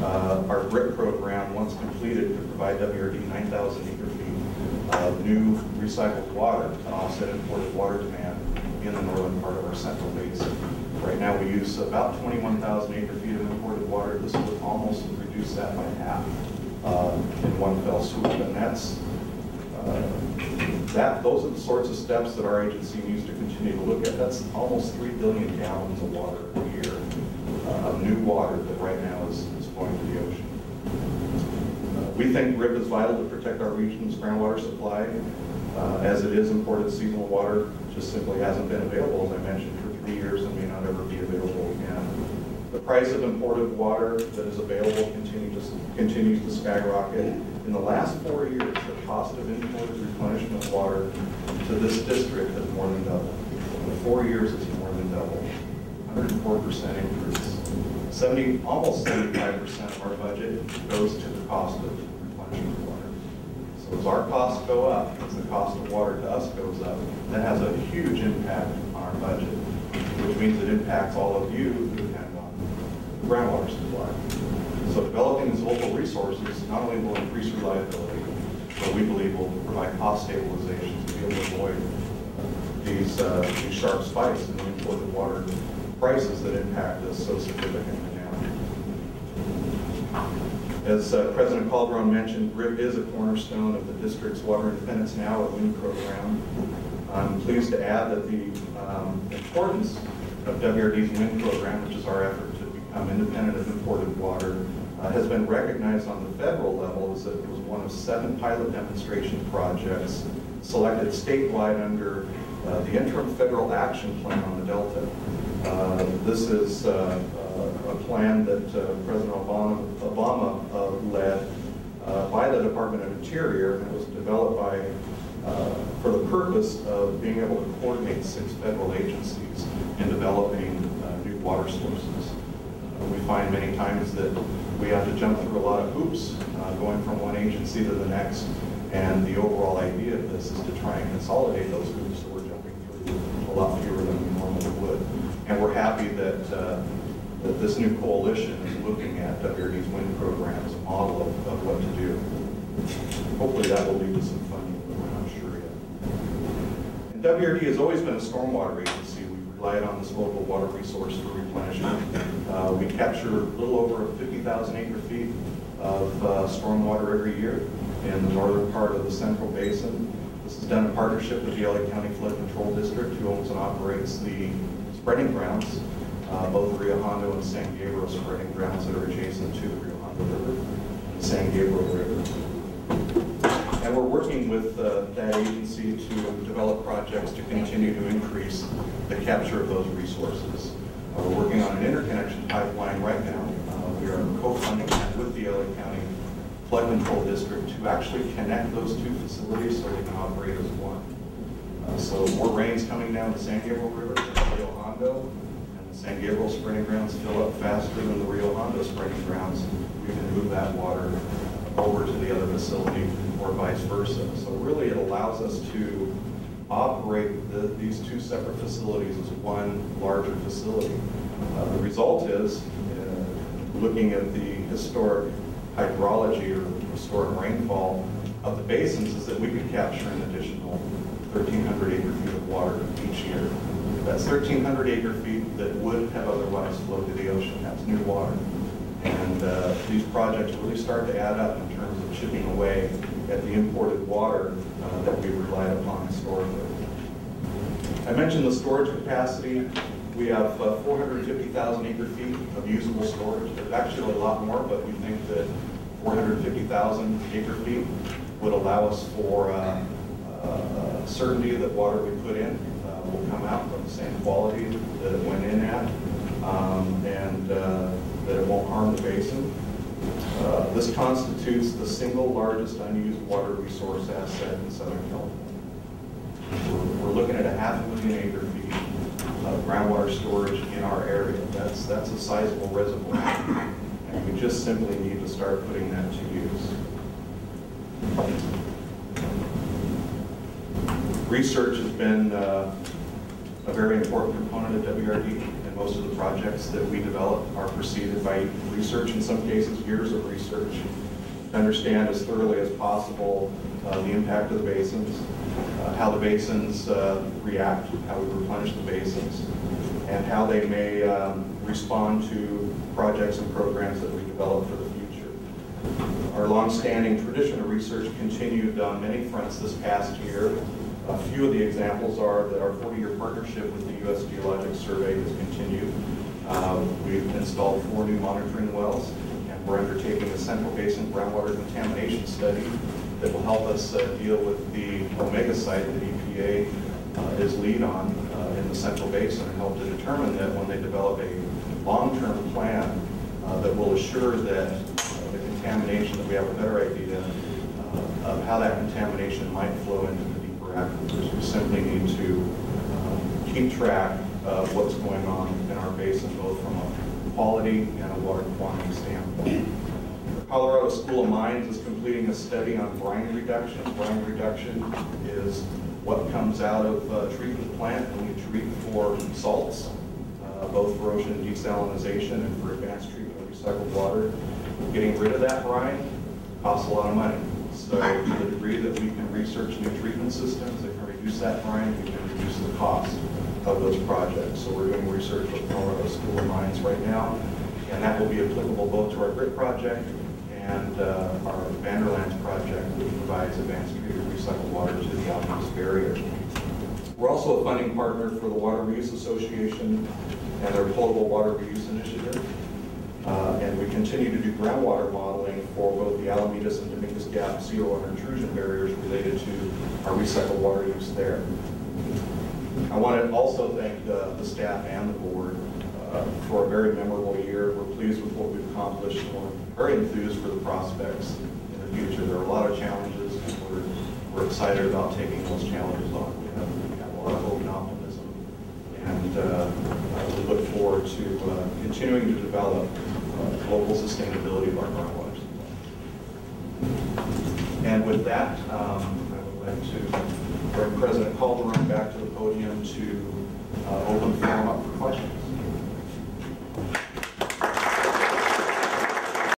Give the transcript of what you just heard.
Our GRIP program, once completed, could provide WRD 9,000 acre-feet of new recycled water to offset imported water demand in the northern part of our central basin. Right now we use about 21,000 acre-feet of imported water. This would almost reduce that by half in one fell swoop, and those are the sorts of steps that our agency needs to continue to look at. That's almost 3 billion gallons of water a year of new water that right now is going to the ocean. We think RIP is vital to protect our region's groundwater supply, as it is imported seasonal water. Just simply hasn't been available, as I mentioned, for 3 years and may not ever be available again. The price of imported water that is available continues to skyrocket. In the last 4 years, the cost of imported replenishment water to this district has more than doubled. In 4 years, it's more than doubled. 104% increase. Almost 75% of our budget goes to the cost of replenishment water. So as our costs go up, as the cost of water to us goes up, that has a huge impact on our budget, which means it impacts all of you who depend on groundwater supply. So developing these local resources not only will increase reliability, but we believe will provide cost stabilization to be able to avoid these sharp spikes in the imported water prices that impact us so significantly now. As President Calderon mentioned, RIP is a cornerstone of the district's Water Independence Now, or WIN program. I'm pleased to add that the importance of WRD's WIN program, which is our effort to become independent of imported water, has been recognized on the federal level as it was one of 7 pilot demonstration projects selected statewide under the Interim Federal Action Plan on the Delta. This is a plan that President Obama led by the Department of Interior, and it was developed for the purpose of being able to coordinate 6 federal agencies in developing new water sources. We find many times that we have to jump through a lot of hoops going from one agency to the next, and the overall idea of this is to try and consolidate those hoops so we're jumping through a lot fewer than we normally would. And we're happy that, that this new coalition is looking at WRD's WIN program as a model of what to do. Hopefully that will lead to some funding, but we're not sure yet. And WRD has always been a stormwater agency. We've relied on this local water resource for replenishment. We capture a little over 50,000 acre-feet of stormwater every year in the northern part of the Central Basin. This is done in partnership with the LA County Flood Control District, who owns and operates the spreading grounds, both the Rio Hondo and San Gabriel spreading grounds that are adjacent to the Rio Hondo River and the San Gabriel River. And we're working with that agency to develop projects to continue to increase the capture of those resources. We're working on an interconnection pipeline right now. We are co-funding that with the LA County Flood Control District to actually connect those 2 facilities so they can operate as one. So more rain's coming down the San Gabriel River to the Rio Hondo, and the San Gabriel spreading grounds fill up faster than the Rio Hondo spreading grounds. We can move that water over to the other facility or vice versa. So really it allows us to operate these 2 separate facilities as one larger facility. The result is, looking at the historic hydrology or historic rainfall of the basins, is that we could capture an additional 1,300 acre-feet of water each year. That's 1,300 acre-feet that would have otherwise flowed to the ocean. That's new water. And these projects really start to add up in terms of chipping away at the imported water that we relied upon historically. I mentioned the storage capacity. We have 450,000 acre-feet of usable storage. There's actually a lot more, but we think that 450,000 acre-feet would allow us for certainty that water we put in will come out from the same quality that it went in at, and that it won't harm the basin. This constitutes the single largest unused water resource asset in Southern California. We're looking at 500,000 acre-feet of groundwater storage in our area. That's a sizable reservoir, and we just simply need to start putting that to use. Research has been a very important component of WRD in most of the projects that we develop are preceded by research, in some cases years of research, to understand as thoroughly as possible the impact of the basins, how the basins react, how we replenish the basins, and how they may respond to projects and programs that we develop for the future. Our long-standing tradition of research continued on many fronts this past year. A few of the examples are that our 40-year partnership with the U.S. Geologic Survey has continued. We've installed 4 new monitoring wells, and we're undertaking a Central Basin groundwater contamination study that will help us deal with the Omega site that EPA is lead on in the Central Basin, and help to determine that when they develop a long-term plan that will assure that the contamination, that we have a better idea of how that contamination might flow into the deeper aquifers. We simply need to keep track of what's going on in our basin, both from a quality and a water quantity standpoint. The Colorado School of Mines is completing a study on brine reduction. Brine reduction is what comes out of a treatment plant when you treat for salts, both for ocean desalinization and for advanced treatment of recycled water. Getting rid of that brine costs a lot of money. So to the degree that we can research new treatment systems that can reduce that brine, we can reduce the cost of those projects. So we're doing research with Colorado School of Mines right now, and that will be applicable both to our GRIT project and our Vanderlands project, which provides advanced treated recycled water to the Alpine barrier. We're also a funding partner for the Water Reuse Association and their Potable Water Reuse Initiative. And we continue to do groundwater modeling for both the Alamedas and Dominguez Gap seawater intrusion barriers related to our recycled water use there. I want to also thank the staff and the board for a very memorable year. We're pleased with what we've accomplished, and we're very enthused for the prospects in the future. There are a lot of challenges, and we're excited about taking those challenges on. We have a lot of hope and optimism, and we look forward to continuing to develop global sustainability of our groundwater supply. And with that, I would like to bring President Calderon back to the podium to open the forum up for questions.